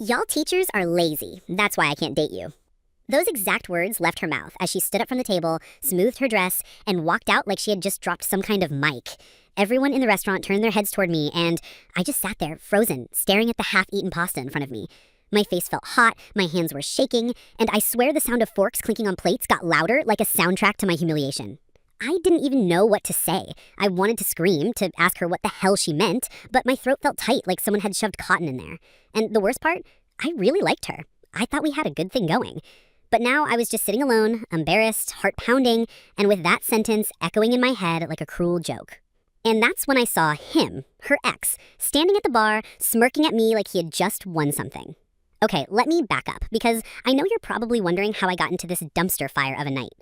Y'all teachers are lazy. That's why I can't date you. Those exact words left her mouth as she stood up from the table, smoothed her dress, and walked out like she had just dropped some kind of mic. Everyone in the restaurant turned their heads toward me, and I just sat there, frozen, staring at the half-eaten pasta in front of me. My face felt hot, my hands were shaking, and I swear the sound of forks clinking on plates got louder like a soundtrack to my humiliation. I didn't even know what to say. I wanted to scream, to ask her what the hell she meant, but my throat felt tight like someone had shoved cotton in there. And the worst part? I really liked her. I thought we had a good thing going. But now I was just sitting alone, embarrassed, heart pounding, and with that sentence echoing in my head like a cruel joke. And that's when I saw him, her ex, standing at the bar, smirking at me like he had just won something. Okay, let me back up, because I know you're probably wondering how I got into this dumpster fire of a night.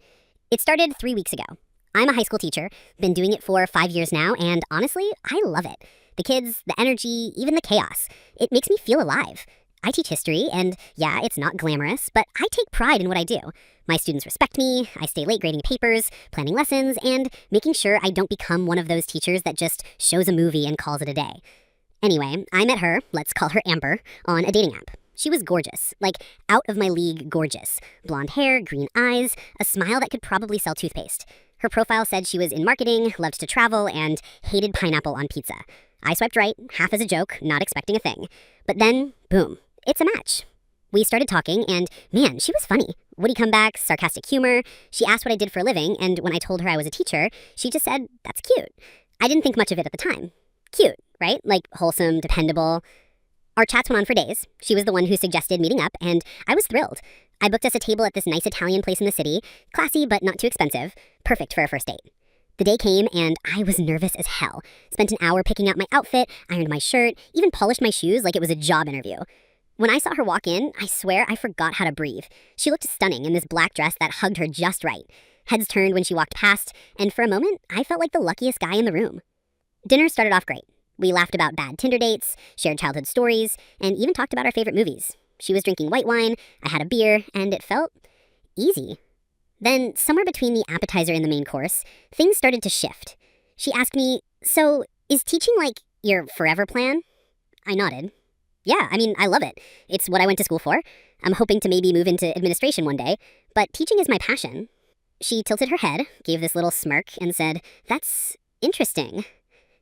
It started 3 weeks ago. I'm a high school teacher, been doing it for 5 years now, and honestly, I love it. The kids, the energy, even the chaos. It makes me feel alive. I teach history, and yeah, it's not glamorous, but I take pride in what I do. My students respect me, I stay late grading papers, planning lessons, and making sure I don't become one of those teachers that just shows a movie and calls it a day. Anyway, I met her, let's call her Amber, on a dating app. She was gorgeous, like out of my league gorgeous. Blonde hair, green eyes, a smile that could probably sell toothpaste. Her profile said she was in marketing, loved to travel, and hated pineapple on pizza. I swiped right, half as a joke, not expecting a thing. But then, boom, it's a match. We started talking, and man, she was funny. Witty comebacks, sarcastic humor. She asked what I did for a living, and when I told her I was a teacher, she just said, "That's cute." I didn't think much of it at the time. Cute, right? Like wholesome, dependable. Our chats went on for days. She was the one who suggested meeting up, and I was thrilled. I booked us a table at this nice Italian place in the city. Classy, but not too expensive. Perfect for a first date. The day came, and I was nervous as hell. Spent an hour picking out my outfit, ironed my shirt, even polished my shoes like it was a job interview. When I saw her walk in, I swear I forgot how to breathe. She looked stunning in this black dress that hugged her just right. Heads turned when she walked past, and for a moment, I felt like the luckiest guy in the room. Dinner started off great. We laughed about bad Tinder dates, shared childhood stories, and even talked about our favorite movies. She was drinking white wine, I had a beer, and it felt easy. Then, somewhere between the appetizer and the main course, things started to shift. She asked me, "So, is teaching like your forever plan?" I nodded. Yeah, I mean, I love it. It's what I went to school for. I'm hoping to maybe move into administration one day, but teaching is my passion. She tilted her head, gave this little smirk, and said, "That's interesting."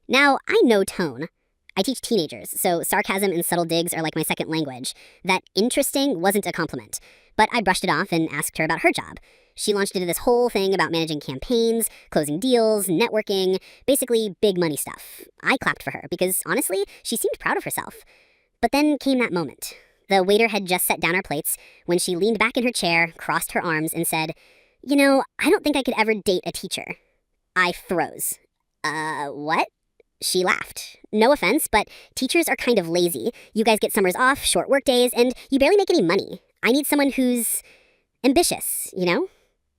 Now, I know tone. I teach teenagers, so sarcasm and subtle digs are like my second language. That interesting wasn't a compliment, but I brushed it off and asked her about her job. She launched into this whole thing about managing campaigns, closing deals, networking, basically big money stuff. I clapped for her because, honestly, she seemed proud of herself. But then came that moment. The waiter had just set down our plates when she leaned back in her chair, crossed her arms, and said, "You know, I don't think I could ever date a teacher." I froze. What? She laughed. No offense, but teachers are kind of lazy. You guys get summers off, short work days, and you barely make any money. I need someone who's ambitious, you know?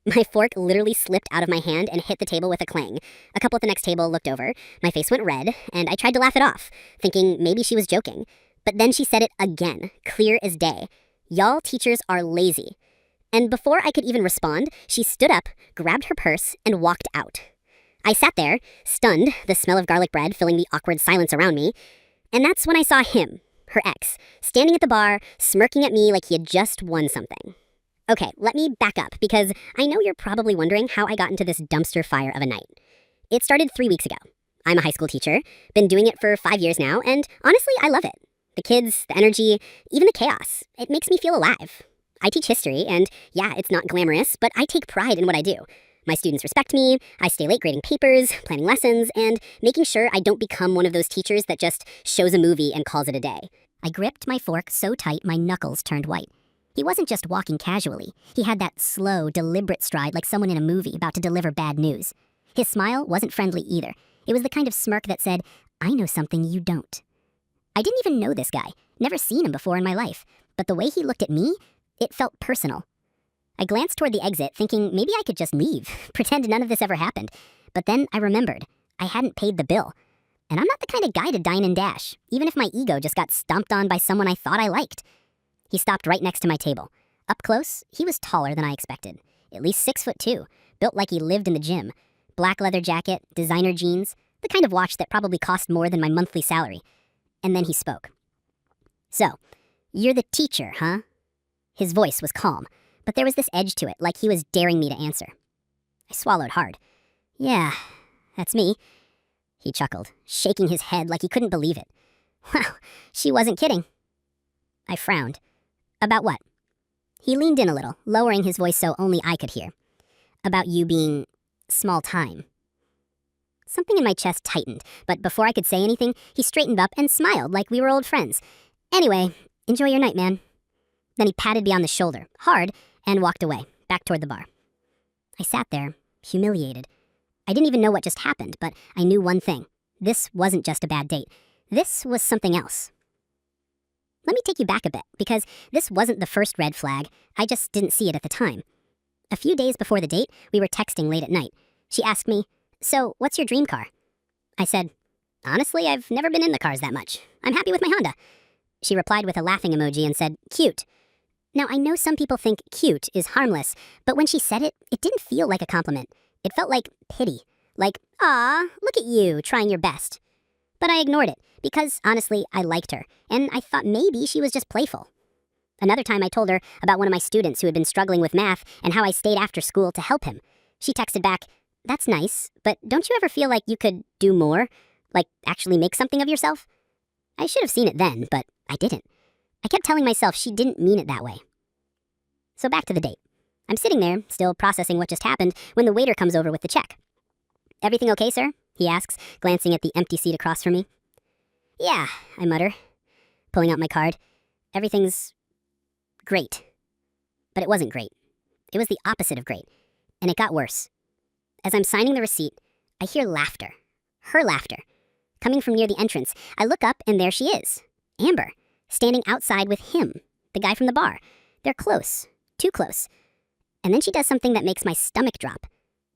My fork literally slipped out of my hand and hit the table with a clang. A couple at the next table looked over. My face went red, and I tried to laugh it off, thinking maybe she was joking. But then she said it again, clear as day. "Y'all teachers are lazy." And before I could even respond, she stood up, grabbed her purse, and walked out. I sat there, stunned, the smell of garlic bread filling the awkward silence around me. And that's when I saw him, her ex, standing at the bar, smirking at me like he had just won something. Okay, let me back up, because I know you're probably wondering how I got into this dumpster fire of a night. It started 3 weeks ago. I'm a high school teacher, been doing it for 5 years now, and honestly, I love it. The kids, the energy, even the chaos. It makes me feel alive. I teach history, and yeah, it's not glamorous, but I take pride in what I do. My students respect me, I stay late grading papers, planning lessons, and making sure I don't become one of those teachers that just shows a movie and calls it a day. I gripped my fork so tight my knuckles turned white. He wasn't just walking casually. He had that slow, deliberate stride like someone in a movie about to deliver bad news. His smile wasn't friendly either. It was the kind of smirk that said, "I know something you don't." I didn't even know this guy, never seen him before in my life, but the way he looked at me, it felt personal. I glanced toward the exit, thinking maybe I could just leave, pretend none of this ever happened. But then I remembered, I hadn't paid the bill. And I'm not the kind of guy to dine and dash, even if my ego just got stomped on by someone I thought I liked. He stopped right next to my table. Up close, he was taller than I expected. At least 6'2", built like he lived in the gym. Black leather jacket, designer jeans, the kind of watch that probably cost more than my monthly salary. And then he spoke. "So, "You're the teacher, huh?" His voice was calm, but there was this edge to it, like he was daring me to answer. I swallowed hard. "Yeah, that's me." He chuckled, shaking his head like he couldn't believe it. Wow, she wasn't kidding. I frowned. "About what?" He leaned in a little, lowering his voice so only I could hear. "About you being small time." Something in my chest tightened, but before I could say anything, he straightened up and smiled like we were old friends. "Anyway, enjoy your night, man." Then he patted me on the shoulder, hard, and walked away, back toward the bar. I sat there, humiliated. I didn't even know what just happened, but I knew one thing. This wasn't just a bad date. This was something else. Let me take you back a bit, because this wasn't the first red flag. I just didn't see it at the time. A few days before the date, we were texting late at night. She asked me, "So, what's your dream car?" I said, "Honestly, I've never been in the cars that much. I'm happy with my Honda." She replied with a laughing emoji and said, "Cute." Now, I know some people think cute is harmless, but when she said it, it didn't feel like a compliment. It felt like pity. Like, "Aw, look at you, trying your best." But I ignored it, because honestly, I liked her, and I thought maybe she was just playful. Another time I told her about one of my students who had been struggling with math and how I stayed after school to help him. She texted back, "That's nice, but don't you ever feel like you could do more? Like actually make something of yourself?" I should have seen it then, but I didn't. I kept telling myself she didn't mean it that way. So back to the date. I'm sitting there, still processing what just happened, when the waiter comes over with the check. "Everything okay, sir?" he asks, glancing at the empty seat across from me. "Yeah," I mutter, pulling out my card. "Everything's great." But it wasn't great. It was the opposite of great, and it got worse. As I'm signing the receipt, I hear laughter. Her laughter. Coming from near the entrance, I look up and there she is, Amber, standing outside with him, the guy from the bar. They're close, too close. And then she does something that makes my stomach drop.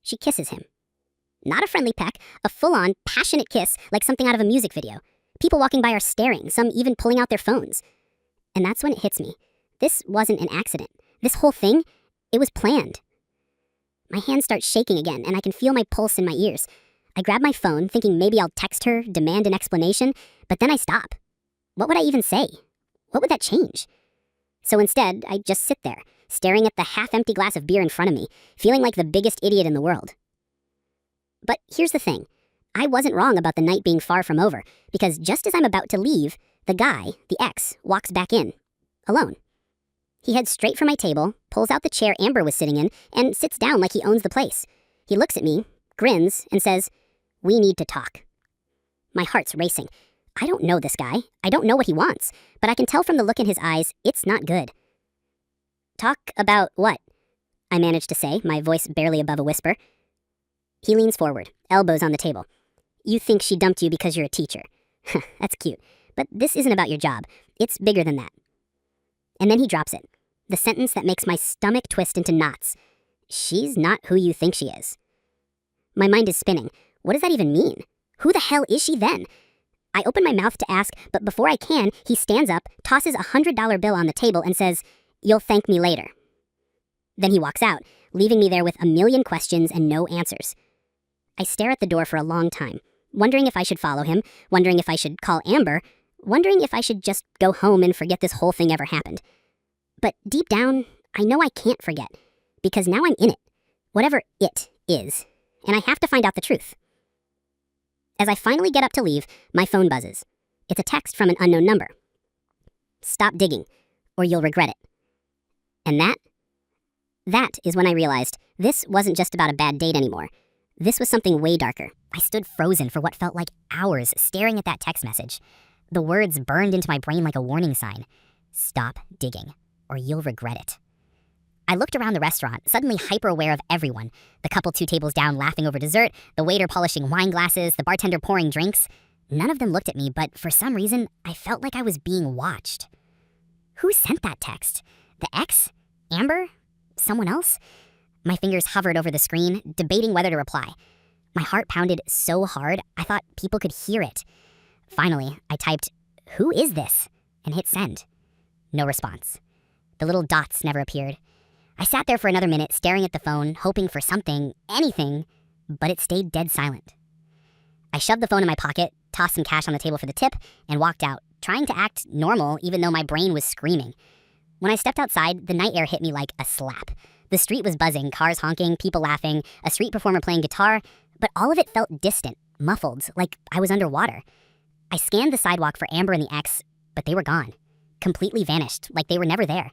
She kisses him. Not a friendly peck, a full-on, passionate kiss like something out of a music video. People walking by are staring, some even pulling out their phones. And that's when it hits me. This wasn't an accident. This whole thing, it was planned. My hands start shaking again, and I can feel my pulse in my ears. I grab my phone, thinking maybe I'll text her, demand an explanation, but then I stop. What would I even say? What would that change? So instead, I just sit there, staring at the half-empty glass of beer in front of me, feeling like the biggest idiot in the world. But here's the thing. I wasn't wrong about the night being far from over, because just as I'm about to leave, the guy, the ex, walks back in, alone. He heads straight for my table, pulls out the chair Amber was sitting in, and sits down like he owns the place. He looks at me, grins, and says, "We need to talk." My heart's racing. I don't know this guy. I don't know what he wants, but I can tell from the look in his eyes, it's not good. "Talk about what?" I manage to say, my voice barely above a whisper. He leans forward, elbows on the table. "You think she dumped you because you're a teacher." That's cute, but this isn't about your job. It's bigger than that. And then he drops it. The sentence that makes my stomach twist into knots. "She's not who you think she is." My mind is spinning. What does that even mean? Who the hell is she then? I open my mouth to ask, but before I can, he stands up, tosses a $100 bill on the table, and says, "You'll thank me later." Then he walks out, leaving me there with a million questions and no answers. I stare at the door for a long time, wondering if I should follow him, wondering if I should call Amber, wondering if I should just go home and forget this whole thing ever happened. But deep down, I know I can't forget, because now I'm in it, whatever it is, and I have to find out the truth. As I finally get up to leave, my phone buzzes. It's a text from an unknown number. "Stop digging, or you'll regret it." And that is when I realized this wasn't just about a bad date anymore. This was something way darker. I stood frozen for what felt like hours, staring at that text message. The words burned into my brain like a warning sign. "Stop digging, or you'll regret it." I looked around the restaurant, suddenly hyper-aware of everyone. The couple 2 tables down laughing over dessert, the waiter polishing wine glasses, the bartender pouring drinks. None of them looked at me, but for some reason, I felt like I was being watched. Who sent that text? The ex? Amber? Someone else? My fingers hovered over the screen, debating whether to reply. My heart pounded so hard, I thought people could hear it. Finally, I typed, "Who is this?" and hit send. No response. The little dots never appeared. I sat there for another minute, staring at the phone, hoping for something, anything, but it stayed dead silent. I shoved the phone in my pocket, tossed some cash on the table for the tip, and walked out, trying to act normal even though my brain was screaming. When I stepped outside, the night air hit me like a slap. The street was buzzing, cars honking, people laughing, a street performer playing guitar, but all of it felt distant, muffled, like I was underwater. I scanned the sidewalk for Amber and the ex, but they were gone. Completely vanished, like they were never there.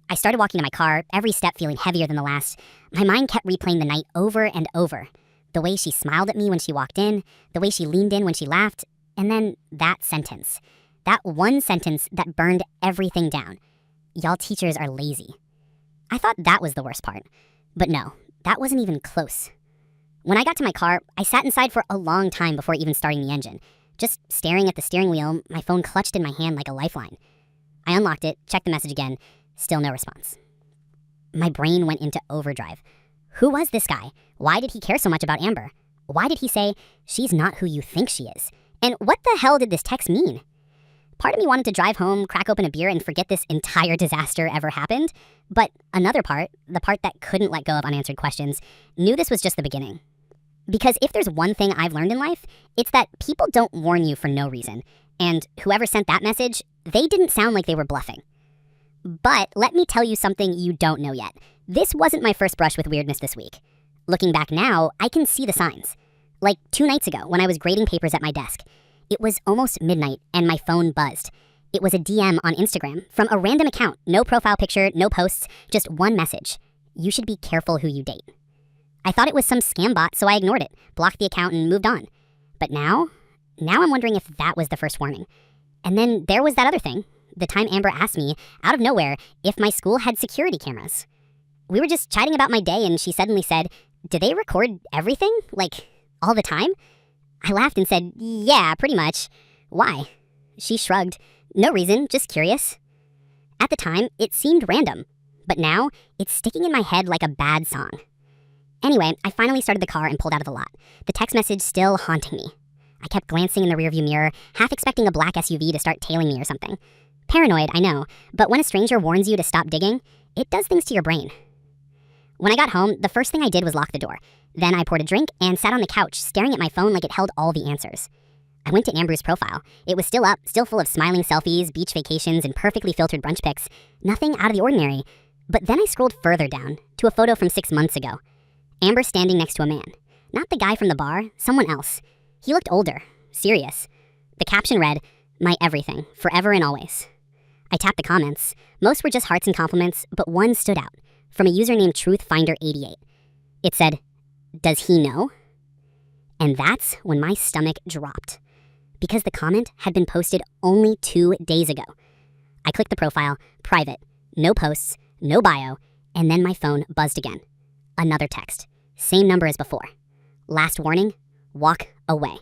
I started walking to my car, every step feeling heavier than the last. My mind kept replaying the night over and over. The way she smiled at me when she walked in, the way she leaned in when she laughed, and then that sentence. That one sentence that burned everything down. Y'all teachers are lazy. I thought that was the worst part. But no, that wasn't even close. When I got to my car, I sat inside for a long time before even starting the engine. Just staring at the steering wheel, my phone clutched in my hand like a lifeline. I unlocked it, checked the message again, still no response. My brain went into overdrive. Who was this guy? Why did he care so much about Amber? Why did he say, "She's not who you think she is"? And what the hell did this text mean? Part of me wanted to drive home, crack open a beer, and forget this entire disaster ever happened. But another part, the part that couldn't let go of unanswered questions, knew this was just the beginning. Because if there's one thing I've learned in life, it's that people don't warn you for no reason. And whoever sent that message, they didn't sound like they were bluffing. But let me tell you something you don't know yet. This wasn't my first brush with weirdness this week. Looking back now, I can see the signs. Like 2 nights ago when I was grading papers at my desk. It was almost midnight and my phone buzzed. It was a DM on Instagram from a random account. No profile picture, no posts, just one message. You should be careful who you date. I thought it was some scam bot, so I ignored it, blocked the account, and moved on. But now I'm wondering if that was the first warning. And then there was that other thing. The time Amber asked me, out of nowhere, if my school had security cameras. We were just chatting about my day and she suddenly said, "Do they record everything? Like, all the time?" I laughed and said, "Yeah, pretty much." "Why?" She shrugged. "No reason, just curious." At the time, it seemed random. But now, it's sticking in my head like a bad song. Anyway, I finally started the car and pulled out of the lot. The text message still haunting me. I kept glancing in the rearview mirror, half expecting a black SUV to start tailing me or something. Paranoid, I know, but when a stranger warns you to stop digging, it does things to your brain. When I got home, the first thing I did was lock the door. Then I poured a drink and sat on the couch, staring at my phone like it held all the answers. I went to Amber's profile. It was still up, still full of smiling selfies, beach vacations, and perfectly filtered brunch pics. Nothing out of the ordinary. But then I scrolled further down, to a photo from 6 months ago. Amber standing next to a man. Not the guy from the bar, someone else. He looked older, serious. The caption read, "My everything, forever and always." I tapped the comments. Most were just hearts and compliments, but one stood out, from a user named TruthFinder88. It said, "Does he know?" And that's when my stomach dropped. Because the comment had been posted only 2 days ago. I clicked the profile, private, no posts, no bio, and then my phone buzzed again. Another text, same number as before. Last warning, walk away.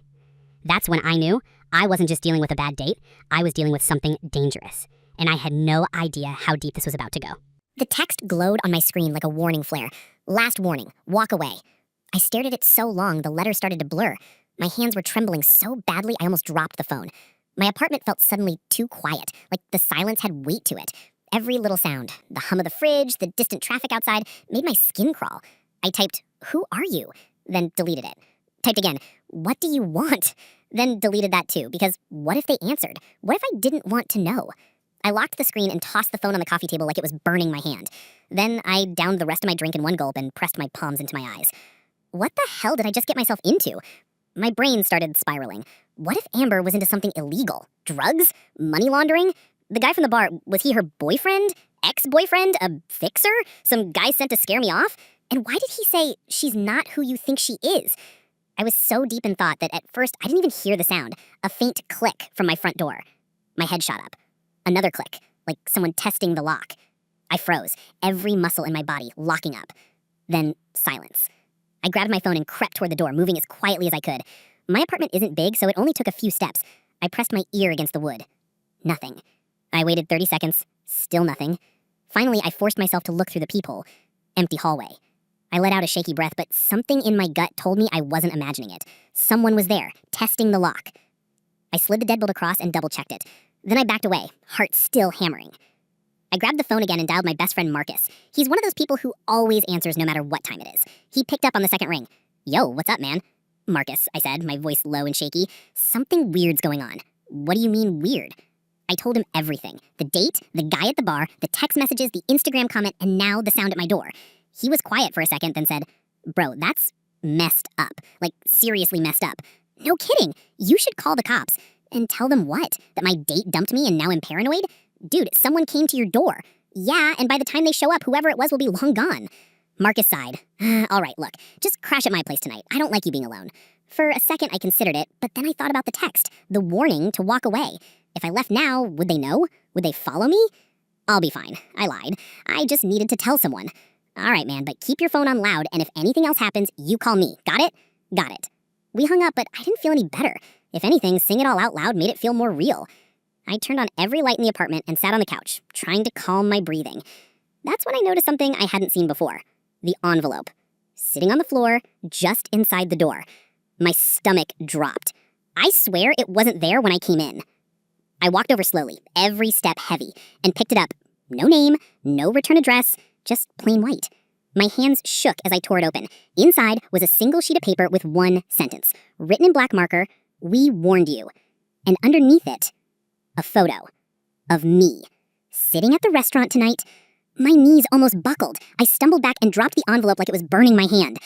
That's when I knew I wasn't just dealing with a bad date, I was dealing with something dangerous. And I had no idea how deep this was about to go. The text glowed on my screen like a warning flare. Last warning, walk away. I stared at it so long, the letters started to blur. My hands were trembling so badly, I almost dropped the phone. My apartment felt suddenly too quiet, like the silence had weight to it. Every little sound, the hum of the fridge, the distant traffic outside, made my skin crawl. I typed, "Who are you?" Then deleted it. Typed again, "What do you want?" Then deleted that too, because what if they answered? What if I didn't want to know? I locked the screen and tossed the phone on the coffee table like it was burning my hand. Then I downed the rest of my drink in one gulp and pressed my palms into my eyes. What the hell did I just get myself into? My brain started spiraling. What if Amber was into something illegal? Drugs? Money laundering? The guy from the bar, was he her boyfriend? Ex-boyfriend? A fixer? Some guy sent to scare me off? And why did he say, "She's not who you think she is"? I was so deep in thought that at first I didn't even hear the sound. A faint click from my front door. My head shot up. Another click, like someone testing the lock. I froze, every muscle in my body locking up. Then silence. I grabbed my phone and crept toward the door, moving as quietly as I could. My apartment isn't big, so it only took a few steps. I pressed my ear against the wood. Nothing. I waited 30 seconds, still nothing. Finally, I forced myself to look through the peephole. Empty hallway. I let out a shaky breath, but something in my gut told me I wasn't imagining it. Someone was there, testing the lock. I slid the deadbolt across and double-checked it. Then I backed away, heart still hammering. I grabbed the phone again and dialed my best friend Marcus. He's one of those people who always answers no matter what time it is. He picked up on the second ring. "Yo, what's up, man?" "Marcus," I said, my voice low and shaky. "Something weird's going on." "What do you mean weird?" I told him everything. The date, the guy at the bar, the text messages, the Instagram comment, and now the sound at my door. He was quiet for a second, then said, "Bro, that's messed up. Like, seriously messed up. No kidding. You should call the cops." And tell them what? That my date dumped me and now I'm paranoid? Dude, someone came to your door. Yeah, and by the time they show up, whoever it was will be long gone. Marcus sighed. All right, look, just crash at my place tonight. I don't like you being alone. For a second, I considered it, but then I thought about the text, the warning to walk away. If I left now, would they know? Would they follow me? I'll be fine. I lied. I just needed to tell someone. All right, man, but keep your phone on loud, and if anything else happens, you call me. Got it? Got it. We hung up, but I didn't feel any better. If anything, saying it all out loud made it feel more real. I turned on every light in the apartment and sat on the couch, trying to calm my breathing. That's when I noticed something I hadn't seen before. The envelope. Sitting on the floor, just inside the door. My stomach dropped. I swear it wasn't there when I came in. I walked over slowly, every step heavy, and picked it up. No name, no return address, just plain white. My hands shook as I tore it open. Inside was a single sheet of paper with one sentence, written in black marker, "We warned you." And underneath it, a photo of me, sitting at the restaurant tonight. My knees almost buckled. I stumbled back and dropped the envelope like it was burning my hand.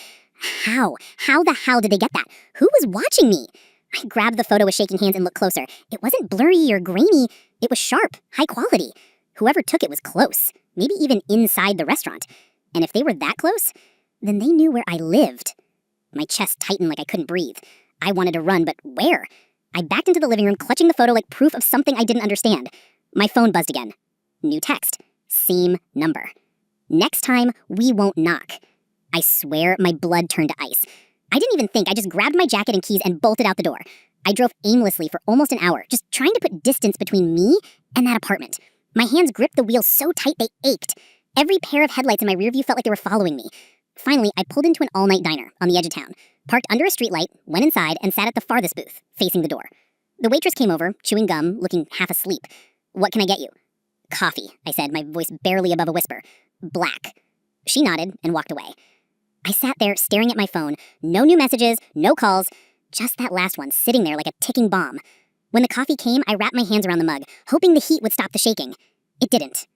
How? How the hell did they get that? Who was watching me? I grabbed the photo with shaking hands and looked closer. It wasn't blurry or grainy. It was sharp, high quality. Whoever took it was close, maybe even inside the restaurant. And if they were that close, then they knew where I lived. My chest tightened like I couldn't breathe. I wanted to run, but where? I backed into the living room, clutching the photo like proof of something I didn't understand. My phone buzzed again. New text. Same number. Next time, we won't knock. I swear my blood turned to ice. I didn't even think. I just grabbed my jacket and keys and bolted out the door. I drove aimlessly for almost an hour, just trying to put distance between me and that apartment. My hands gripped the wheel so tight they ached. Every pair of headlights in my rearview felt like they were following me. Finally, I pulled into an all-night diner on the edge of town, parked under a streetlight, went inside, and sat at the farthest booth, facing the door. The waitress came over, chewing gum, looking half asleep. "What can I get you?" "Coffee," I said, my voice barely above a whisper. "Black." She nodded and walked away. I sat there staring at my phone. No new messages, no calls, just that last one sitting there like a ticking bomb. When the coffee came, I wrapped my hands around the mug, hoping the heat would stop the shaking. It didn't.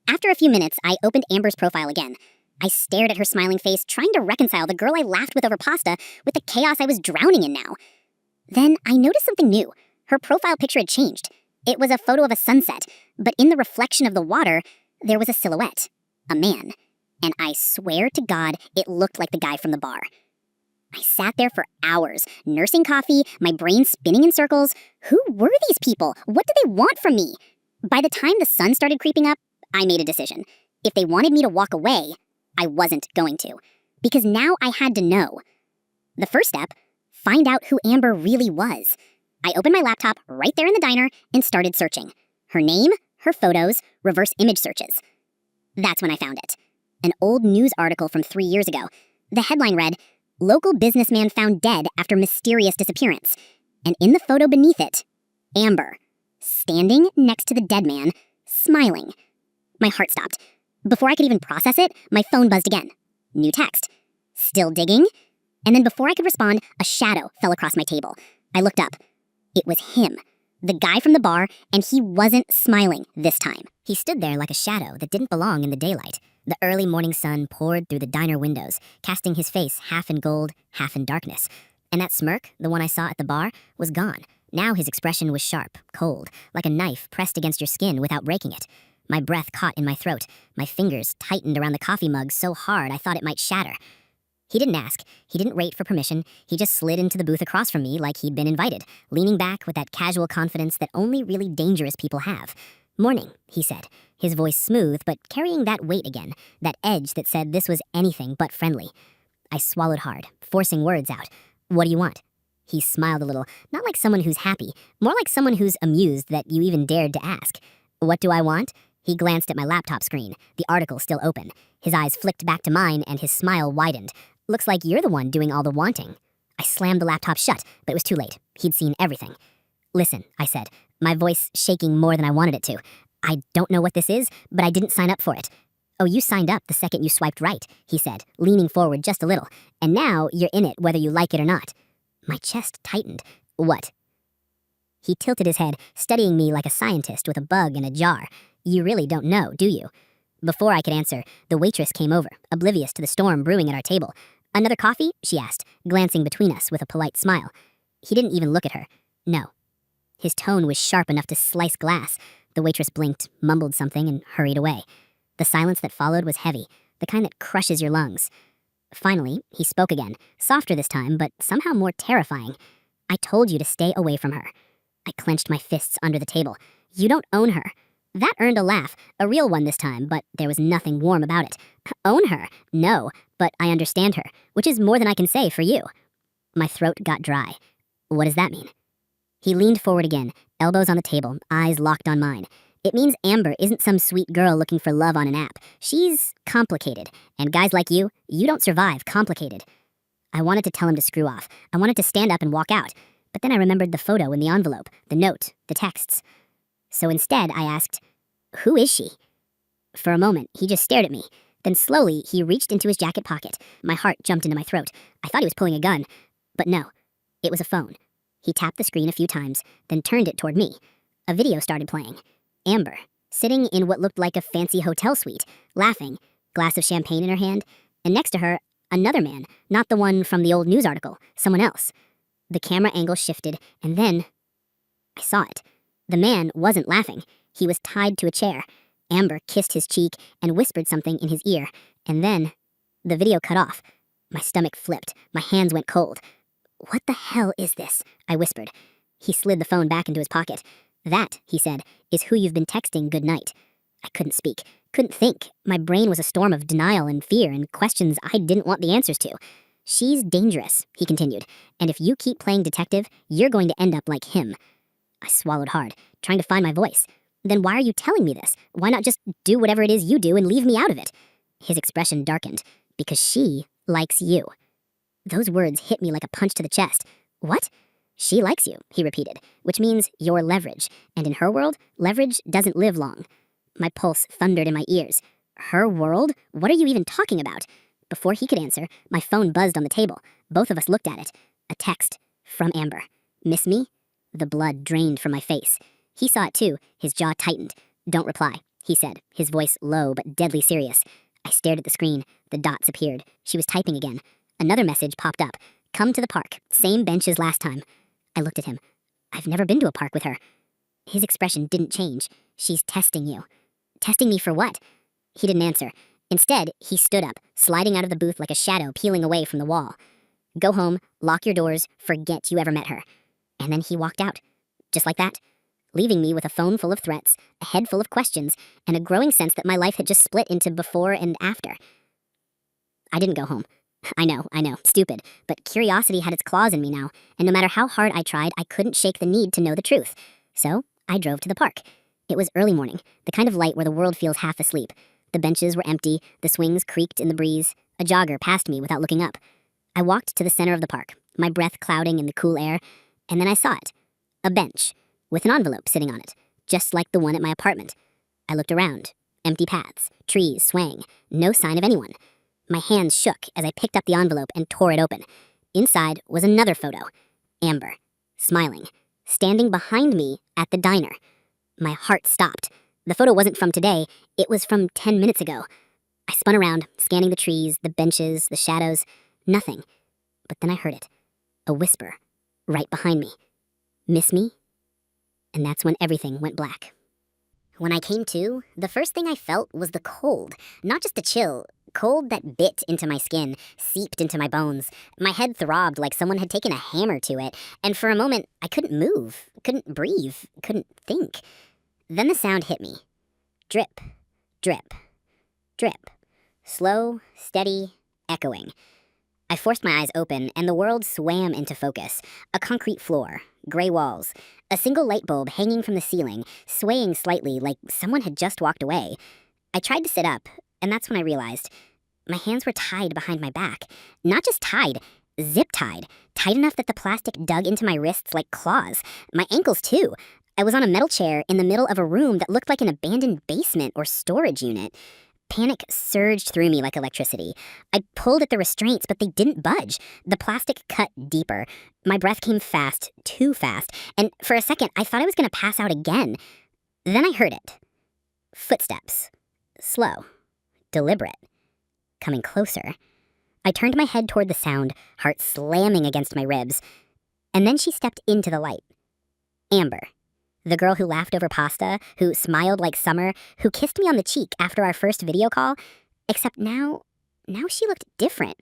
After a few minutes, I opened Amber's profile again. I stared at her smiling face, trying to reconcile the girl I laughed with over pasta with the chaos I was drowning in now. Then I noticed something new. Her profile picture had changed. It was a photo of a sunset, but in the reflection of the water, there was a silhouette. A man. And I swear to God, it looked like the guy from the bar. I sat there for hours, nursing coffee, my brain spinning in circles. Who were these people? What did they want from me? By the time the sun started creeping up, I made a decision. If they wanted me to walk away, I wasn't going to. Because now I had to know. The first step, find out who Amber really was. I opened my laptop right there in the diner and started searching. Her name, her photos, reverse image searches. That's when I found it. An old news article from 3 years ago. The headline read, "Local businessman found dead after mysterious disappearance." And in the photo beneath it, Amber, standing next to the dead man, smiling. My heart stopped. Before I could even process it, my phone buzzed again. New text. Still digging? And then before I could respond, a shadow fell across my table. I looked up. It was him, the guy from the bar, and he wasn't smiling this time. He stood there like a shadow that didn't belong in the daylight. The early morning sun poured through the diner windows, casting his face half in gold, half in darkness. And that smirk, the one I saw at the bar, was gone. Now his expression was sharp, cold, like a knife pressed against your skin without breaking it. My breath caught in my throat. My fingers tightened around the coffee mug so hard I thought it might shatter. He didn't ask. He didn't wait for permission. He just slid into the booth across from me like he'd been invited, leaning back with that casual confidence that only really dangerous people have. "Morning," he said, his voice smooth but carrying that weight again, that edge that said this was anything but friendly. I swallowed hard, forcing words out. "What do you want?" He smiled a little, not like someone who's happy, more like someone who's amused that you even dared to ask. "What do I want?" He glanced at my laptop screen, the article still open. His eyes flicked back to mine and his smile widened. "Looks like you're the one doing all the wanting." I slammed the laptop shut, but it was too late. He'd seen everything. "Listen," I said, my voice shaking more than I wanted it to. "I don't know what this is, but I didn't sign up for it." "Oh, you signed up the second you swiped right," he said, leaning forward just a little. "And now you're in it whether you like it or not." My chest tightened. "What?" He tilted his head, studying me like a scientist with a bug in a jar. You really don't know, do you? Before I could answer, the waitress came over, oblivious to the storm brewing at our table. Another coffee? She asked, glancing between us with a polite smile. He didn't even look at her. No. His tone was sharp enough to slice glass. The waitress blinked, mumbled something, and hurried away. The silence that followed was heavy, the kind that crushes your lungs. Finally, he spoke again, softer this time, but somehow more terrifying. I told you to stay away from her. I clenched my fists under the table. You don't own her. That earned a laugh, a real one this time, but there was nothing warm about it. Own her? No, but I understand her, which is more than I can say for you. My throat got dry. What does that mean? He leaned forward again, elbows on the table, eyes locked on mine. It means Amber isn't some sweet girl looking for love on an app. She's complicated, and guys like you don't survive complicated. I wanted to tell him to screw off. I wanted to stand up and walk out, but then I remembered the photo in the envelope, the note, the texts. So instead, I asked, who is she? For a moment, he just stared at me. Then slowly, he reached into his jacket pocket. My heart jumped into my throat. I thought he was pulling a gun. But no, it was a phone. He tapped the screen a few times, then turned it toward me. A video started playing. Amber, sitting in what looked like a fancy hotel suite, laughing, glass of champagne in her hand, and next to her, another man, not the one from the old news article, someone else. The camera angle shifted, and then I saw it. The man wasn't laughing. He was tied to a chair. Amber kissed his cheek and whispered something in his ear, and then the video cut off. My stomach flipped. My hands went cold. What the hell is this? I whispered. He slid the phone back into his pocket. That, he said, is who you've been texting good night. I couldn't speak, couldn't think. My brain was a storm of denial and fear and questions I didn't want the answers to. She's dangerous, he continued, and if you keep playing detective, you're going to end up like him. I swallowed hard, trying to find my voice. Then why are you telling me this? Why not just do whatever it is you do and leave me out of it? His expression darkened. Because she likes you. Those words hit me like a punch to the chest. What? She likes you, he repeated, which means you're leverage. And in her world, leverage doesn't live long. My pulse thundered in my ears. Her world? What are you even talking about? Before he could answer, my phone buzzed on the table. Both of us looked at it. A text from Amber. Miss me? The blood drained from my face. He saw it too. His jaw tightened. Don't reply, he said, his voice low but deadly serious. I stared at the screen. The dots appeared. She was typing again. Another message popped up. Come to the park. Same bench as last time. I looked at him. I've never been to a park with her. His expression didn't change. She's testing you. Testing me for what? He didn't answer. Instead, he stood up, sliding out of the booth like a shadow peeling away from the wall. Go home, lock your doors, forget you ever met her. And then he walked out. Just like that. Leaving me with a phone full of threats, a head full of questions, and a growing sense that my life had just split into before and after. I didn't go home. I know, stupid, but curiosity had its claws in me now, and no matter how hard I tried, I couldn't shake the need to know the truth. So, I drove to the park. It was early morning, the kind of light where the world feels half asleep. The benches were empty, the swings creaked in the breeze. A jogger passed me without looking up. I walked to the center of the park, my breath clouding in the cool air, and then I saw it. A bench, with an envelope sitting on it, just like the one at my apartment. I looked around. Empty paths, trees swaying, no sign of anyone. My hands shook as I picked up the envelope and tore it open. Inside was another photo. Amber, smiling, standing behind me at the diner. My heart stopped. The photo wasn't from today, it was from 10 minutes ago. I spun around, scanning the trees, the benches, the shadows. Nothing. But then I heard it. A whisper, right behind me. Miss me? And that's when everything went black. When I came to, the first thing I felt was the cold. Not just the chill, cold that bit into my skin, seeped into my bones. My head throbbed like someone had taken a hammer to it, and for a moment, I couldn't move, couldn't breathe, couldn't think. Then the sound hit me. Drip, drip, drip. Slow, steady, echoing. I forced my eyes open, and the world swam into focus. A concrete floor, gray walls, a single light bulb hanging from the ceiling, swaying slightly like someone had just walked away. I tried to sit up, and that's when I realized my hands were tied behind my back. Not just tied, zip-tied. Tight enough that the plastic dug into my wrists like claws. My ankles, too. I was on a metal chair in the middle of a room that looked like an abandoned basement or storage unit. Panic surged through me like electricity. I pulled at the restraints, but they didn't budge. The plastic cut deeper. My breath came fast, too fast, and for a second I thought I was going to pass out again. Then I heard it. Footsteps. Slow. Deliberate. Coming closer. I turned my head toward the sound, heart slamming against my ribs. And then she stepped into the light. Amber. The girl who laughed over pasta, who smiled like summer, who kissed me on the cheek after our first video call. Except now she looked different.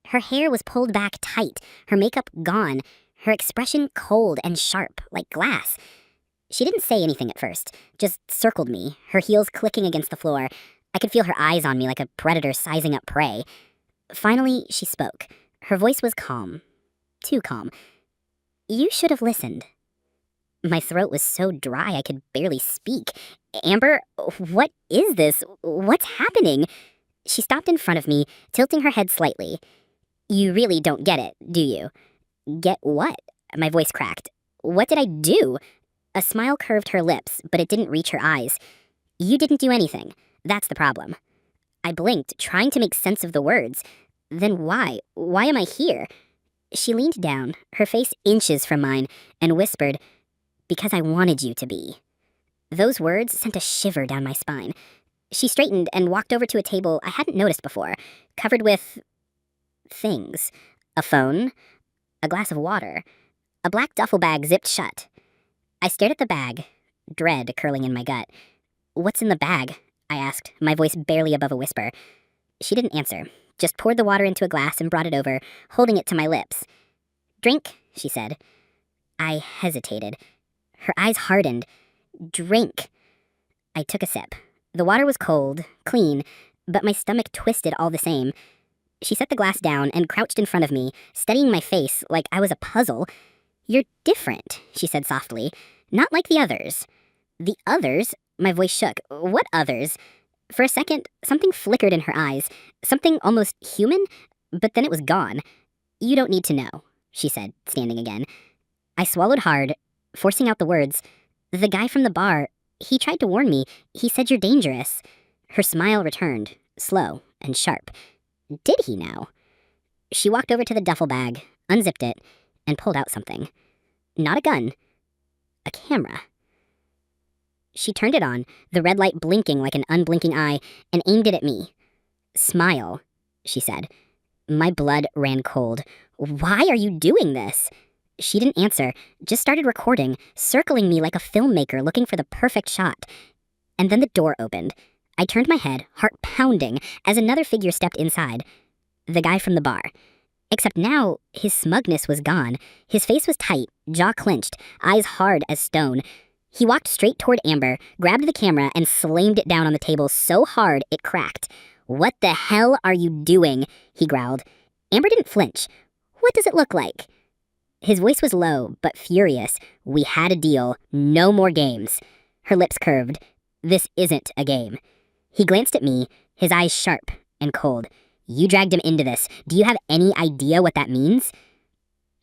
Her hair was pulled back tight, her makeup gone, her expression cold and sharp, like glass. She didn't say anything at first, just circled me, her heels clicking against the floor. I could feel her eyes on me like a predator sizing up prey. Finally, she spoke. Her voice was calm. Too calm. You should have listened. My throat was so dry I could barely speak. Amber, what is this? What's happening? She stopped in front of me, tilting her head slightly. You really don't get it, do you? Get what? My voice cracked. What did I do? A smile curved her lips, but it didn't reach her eyes. You didn't do anything. That's the problem. I blinked, trying to make sense of the words. Then why? Why am I here? She leaned down, her face inches from mine, and whispered, because I wanted you to be. Those words sent a shiver down my spine. She straightened and walked over to a table I hadn't noticed before, covered with things. A phone, a glass of water, a black duffel bag zipped shut. I stared at the bag, dread curling in my gut. What's in the bag? I asked, my voice barely above a whisper. She didn't answer, just poured the water into a glass and brought it over, holding it to my lips. Drink, she said. I hesitated. Her eyes hardened. Drink. I took a sip. The water was cold, clean, but my stomach twisted all the same. She set the glass down and crouched in front of me, studying my face like I was a puzzle. You're different, she said softly. Not like the others. The others? My voice shook. What others? For a second, something flickered in her eyes. Something almost human, but then it was gone. You don't need to know, she said, standing again. I swallowed hard, forcing out the words. The guy from the bar, he tried to warn me. He said you're dangerous. Her smile returned, slow and sharp. Did he now? She walked over to the duffel bag, unzipped it, and pulled out something. Not a gun. A camera. She turned it on, the red light blinking like an unblinking eye, and aimed it at me. Smile, she said. My blood ran cold. Why are you doing this? She didn't answer, just started recording, circling me like a filmmaker looking for the perfect shot. And then the door opened. I turned my head, heart pounding, as another figure stepped inside. The guy from the bar. Except now, his smugness was gone. His face was tight, jaw clenched, eyes hard as stone. He walked straight toward Amber, grabbed the camera, and slammed it down on the table so hard it cracked. What the hell are you doing? He growled. Amber didn't flinch. What does it look like? His voice was low, but furious. We had a deal. No more games. Her lips curved. This isn't a game. He glanced at me, his eyes sharp and cold. You dragged him into this. Do you have any idea what that means?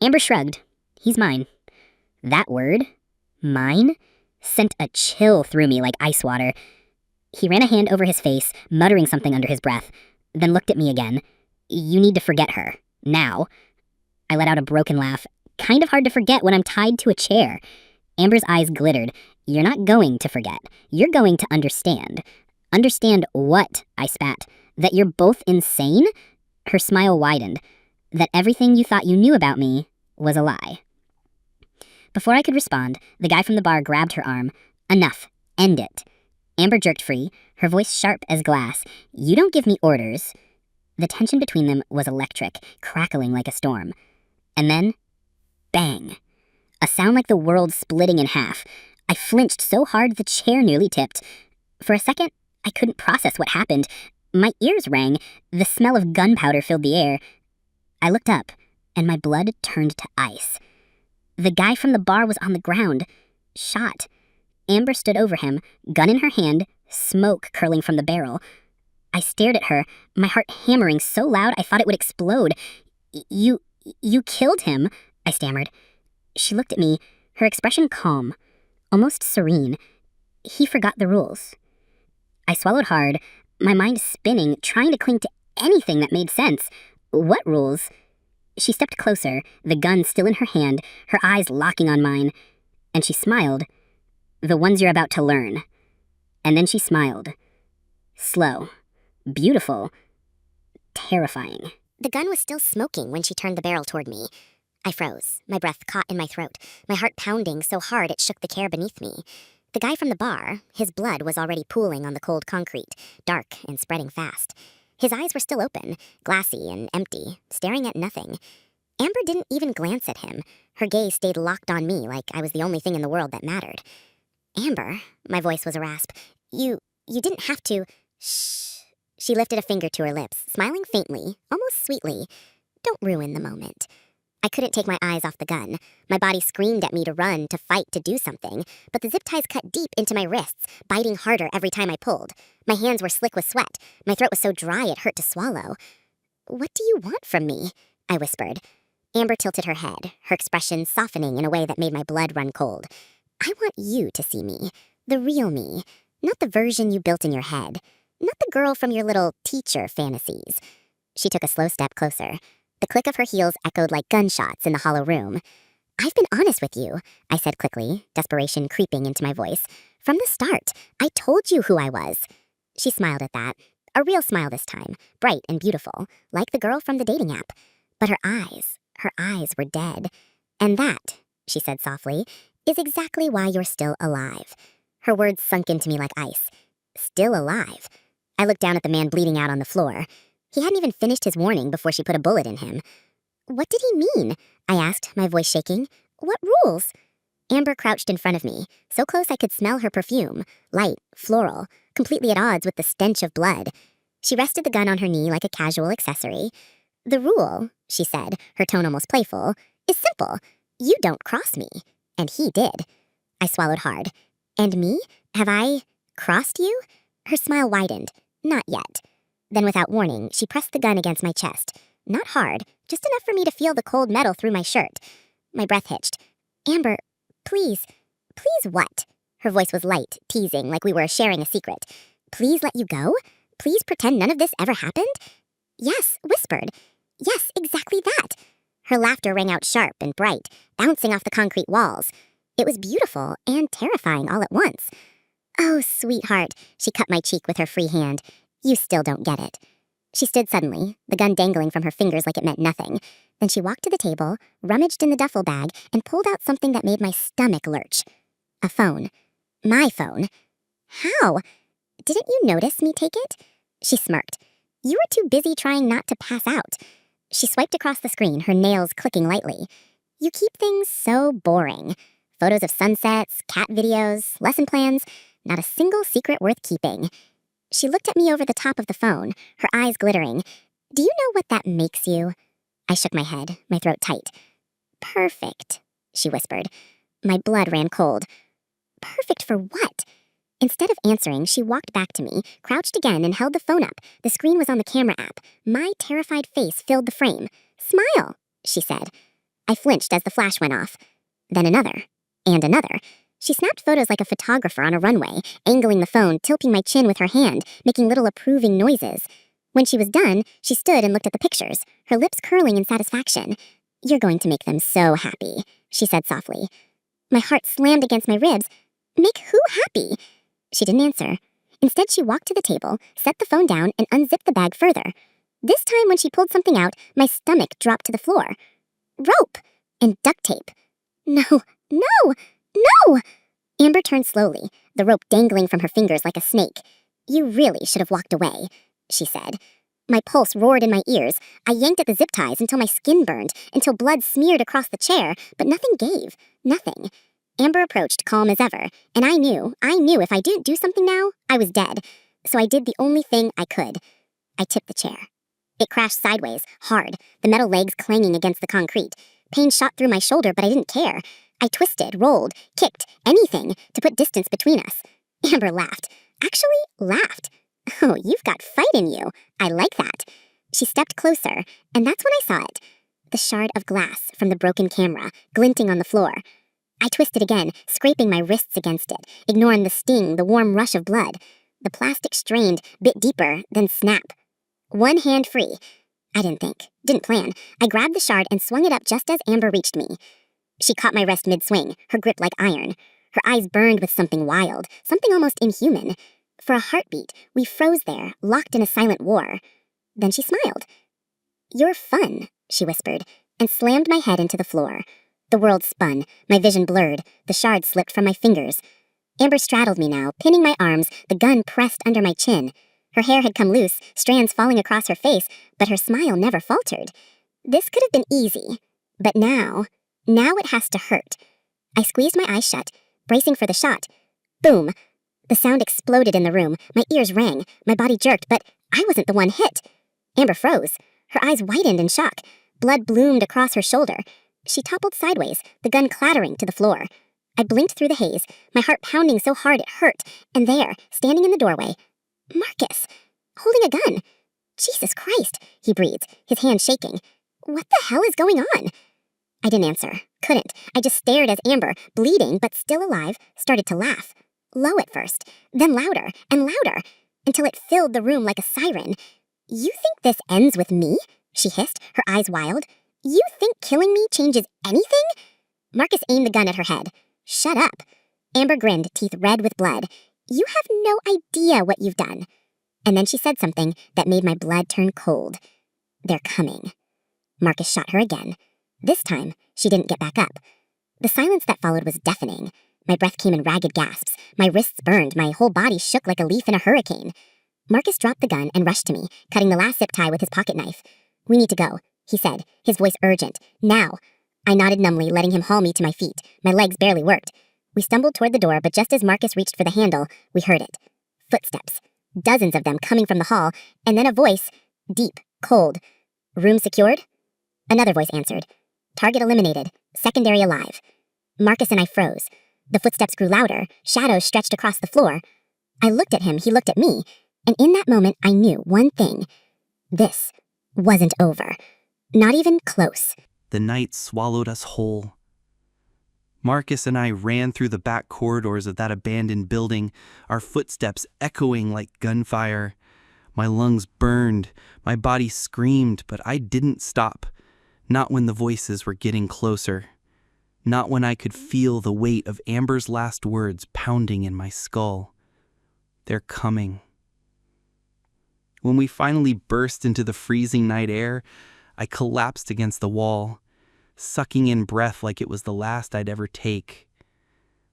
Amber shrugged. He's mine. That word, mine, sent a chill through me like ice water. He ran a hand over his face, muttering something under his breath, then looked at me again. You need to forget her. Now. I let out a broken laugh. Kind of hard to forget when I'm tied to a chair. Amber's eyes glittered. You're not going to forget. You're going to understand. Understand what? I spat. That you're both insane? Her smile widened. That everything you thought you knew about me was a lie. Before I could respond, the guy from the bar grabbed her arm. Enough. End it. Amber jerked free, her voice sharp as glass. You don't give me orders. The tension between them was electric, crackling like a storm. And then, bang. A sound like the world splitting in half. I flinched so hard the chair nearly tipped. For a second, I couldn't process what happened. My ears rang. The smell of gunpowder filled the air. I looked up, and my blood turned to ice. The guy from the bar was on the ground, shot. Amber stood over him, gun in her hand, smoke curling from the barrel. I stared at her, my heart hammering so loud I thought it would explode. You killed him, I stammered. She looked at me, her expression calm, almost serene. He forgot the rules. I swallowed hard, my mind spinning, trying to cling to anything that made sense. What rules? She stepped closer, the gun still in her hand, her eyes locking on mine, and she smiled. The ones you're about to learn. And then she smiled. Slow. Beautiful. Terrifying. The gun was still smoking when she turned the barrel toward me. I froze, my breath caught in my throat, my heart pounding so hard it shook the chair beneath me. The guy from the bar, his blood was already pooling on the cold concrete, dark and spreading fast. His eyes were still open, glassy and empty, staring at nothing. Amber didn't even glance at him. Her gaze stayed locked on me like I was the only thing in the world that mattered. Amber, my voice was a rasp. You didn't have to. Shh. She lifted a finger to her lips, smiling faintly, almost sweetly. Don't ruin the moment. I couldn't take my eyes off the gun. My body screamed at me to run, to fight, to do something, but the zip ties cut deep into my wrists, biting harder every time I pulled. My hands were slick with sweat. My throat was so dry it hurt to swallow. What do you want from me? I whispered. Amber tilted her head, her expression softening in a way that made my blood run cold. I want you to see me, the real me, not the version you built in your head, not the girl from your little teacher fantasies. She took a slow step closer. The click of her heels echoed like gunshots in the hollow room. I've been honest with you, I said quickly, desperation creeping into my voice. From the start, I told you who I was. She smiled at that, a real smile this time, bright and beautiful, like the girl from the dating app. But her eyes were dead. And that, she said softly, is exactly why you're still alive. Her words sunk into me like ice. Still alive. I looked down at the man bleeding out on the floor. He hadn't even finished his warning before she put a bullet in him. What did he mean? I asked, my voice shaking. What rules? Amber crouched in front of me, so close I could smell her perfume, light, floral, completely at odds with the stench of blood. She rested the gun on her knee like a casual accessory. The rule, she said, her tone almost playful, is simple. You don't cross me. And he did. I swallowed hard. And me? Have I crossed you? Her smile widened. Not yet. Then without warning, she pressed the gun against my chest. Not hard, just enough for me to feel the cold metal through my shirt. My breath hitched. Amber, please what? Her voice was light, teasing, like we were sharing a secret. Please let you go? Please pretend none of this ever happened? Yes, whispered. Yes, exactly that. Her laughter rang out sharp and bright, bouncing off the concrete walls. It was beautiful and terrifying all at once. Oh, sweetheart, she cut my cheek with her free hand. You still don't get it. She stood suddenly, the gun dangling from her fingers like it meant nothing. Then she walked to the table, rummaged in the duffel bag, and pulled out something that made my stomach lurch. A phone. My phone. How? Didn't you notice me take it? She smirked. You were too busy trying not to pass out. She swiped across the screen, her nails clicking lightly. You keep things so boring. Photos of sunsets, cat videos, lesson plans, not a single secret worth keeping. She looked at me over the top of the phone, her eyes glittering. Do you know what that makes you? I shook my head, my throat tight. Perfect, she whispered. My blood ran cold. Perfect for what? Instead of answering, she walked back to me, crouched again, and held the phone up. The screen was on the camera app. My terrified face filled the frame. Smile, she said. I flinched as the flash went off. Then another. And another. She snapped photos like a photographer on a runway, angling the phone, tilting my chin with her hand, making little approving noises. When she was done, she stood and looked at the pictures, her lips curling in satisfaction. You're going to make them so happy, she said softly. My heart slammed against my ribs. Make who happy? She didn't answer. Instead, she walked to the table, set the phone down, and unzipped the bag further. This time, when she pulled something out, my stomach dropped to the floor. Rope! And duct tape. No, no, no! Amber turned slowly, the rope dangling from her fingers like a snake. You really should have walked away, she said. My pulse roared in my ears. I yanked at the zip ties until my skin burned, until blood smeared across the chair, but nothing gave. Nothing. Amber approached, calm as ever, and I knew if I didn't do something now, I was dead. So I did the only thing I could. I tipped the chair. It crashed sideways, hard, the metal legs clanging against the concrete. Pain shot through my shoulder, but I didn't care. I twisted, rolled, kicked, anything to put distance between us. Amber laughed. Actually, laughed. Oh, you've got fight in you. I like that. She stepped closer, and that's when I saw it. The shard of glass from the broken camera, glinting on the floor. I twisted again, scraping my wrists against it, ignoring the sting, the warm rush of blood. The plastic strained, bit deeper, then snap. One hand free. I didn't think, didn't plan. I grabbed the shard and swung it up just as Amber reached me. She caught my wrist mid-swing, her grip like iron. Her eyes burned with something wild, something almost inhuman. For a heartbeat, we froze there, locked in a silent war. Then she smiled. "You're fun," she whispered, and slammed my head into the floor. The world spun, my vision blurred, the shard slipped from my fingers. Amber straddled me now, pinning my arms, the gun pressed under my chin. Her hair had come loose, strands falling across her face, but her smile never faltered. This could have been easy, but now it has to hurt. I squeezed my eyes shut, bracing for the shot. Boom! The sound exploded in the room, my ears rang, my body jerked, but I wasn't the one hit. Amber froze. Her eyes widened in shock. Blood bloomed across her shoulder. She toppled sideways, the gun clattering to the floor. I blinked through the haze, my heart pounding so hard it hurt, and there, standing in the doorway, Marcus, holding a gun. "Jesus Christ," he breathed, his hand shaking. "What the hell is going on?" I didn't answer. Couldn't. I just stared as Amber, bleeding but still alive, started to laugh. Low at first, then louder and louder, until it filled the room like a siren. "You think this ends with me?" she hissed, her eyes wild. "You think killing me changes anything?" Marcus aimed the gun at her head. "Shut up." Amber grinned, teeth red with blood. "You have no idea what you've done." And then she said something that made my blood turn cold. "They're coming." Marcus shot her again. This time, she didn't get back up. The silence that followed was deafening. My breath came in ragged gasps. My wrists burned. My whole body shook like a leaf in a hurricane. Marcus dropped the gun and rushed to me, cutting the last zip tie with his pocket knife. "We need to go," he said, his voice urgent. "Now." I nodded numbly, letting him haul me to my feet. My legs barely worked. We stumbled toward the door, but just as Marcus reached for the handle, we heard it. Footsteps. Dozens of them coming from the hall, and then a voice. Deep, cold. "Room secured?" Another voice answered. "Target eliminated. Secondary alive." Marcus and I froze. The footsteps grew louder. Shadows stretched across the floor. I looked at him, he looked at me, and in that moment I knew one thing. This wasn't over. Not even close. The night swallowed us whole. Marcus and I ran through the back corridors of that abandoned building, our footsteps echoing like gunfire. My lungs burned, my body screamed, but I didn't stop. Not when the voices were getting closer. Not when I could feel the weight of Amber's last words pounding in my skull. They're coming. When we finally burst into the freezing night air, I collapsed against the wall, sucking in breath like it was the last I'd ever take.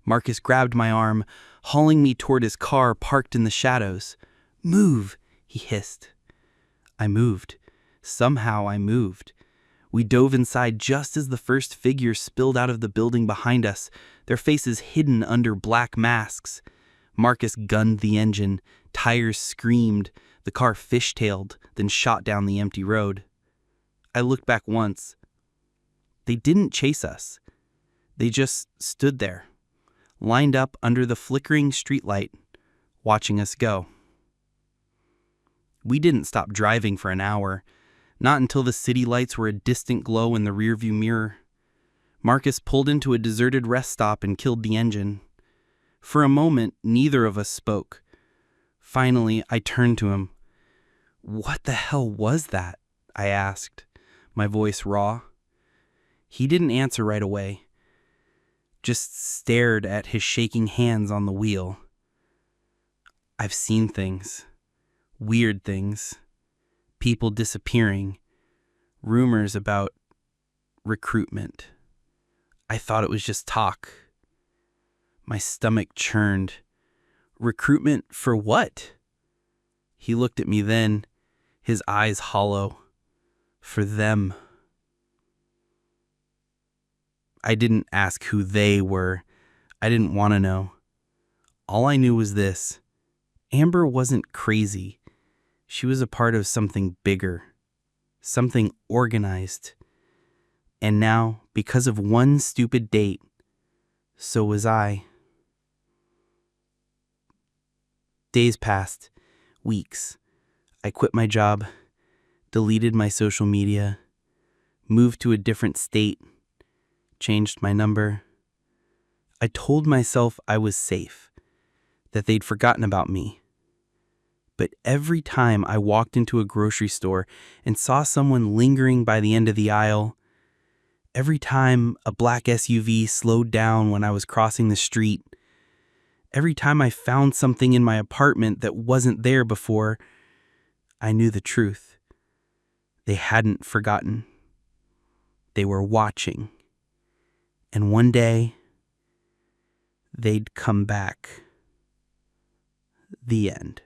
Marcus grabbed my arm, hauling me toward his car parked in the shadows. "Move," he hissed. I moved. Somehow I moved. We dove inside just as the first figures spilled out of the building behind us, their faces hidden under black masks. Marcus gunned the engine, tires screamed, the car fishtailed, then shot down the empty road. I looked back once. They didn't chase us. They just stood there, lined up under the flickering streetlight, watching us go. We didn't stop driving for an hour. Not until the city lights were a distant glow in the rearview mirror. Marcus pulled into a deserted rest stop and killed the engine. For a moment, neither of us spoke. Finally, I turned to him. "What the hell was that?" I asked, my voice raw. He didn't answer right away, just stared at his shaking hands on the wheel. "I've seen things. Weird things. People disappearing, rumors about recruitment. I thought it was just talk." My stomach churned. "Recruitment for what?" He looked at me then, his eyes hollow. "For them." I didn't ask who they were. I didn't want to know. All I knew was this. Amber wasn't crazy. She was a part of something bigger, something organized. And now, because of one stupid date, so was I. Days passed, weeks. I quit my job, deleted my social media, moved to a different state, changed my number. I told myself I was safe, that they'd forgotten about me. But every time I walked into a grocery store and saw someone lingering by the end of the aisle, every time a black SUV slowed down when I was crossing the street, every time I found something in my apartment that wasn't there before, I knew the truth. They hadn't forgotten. They were watching. And one day, they'd come back. The end.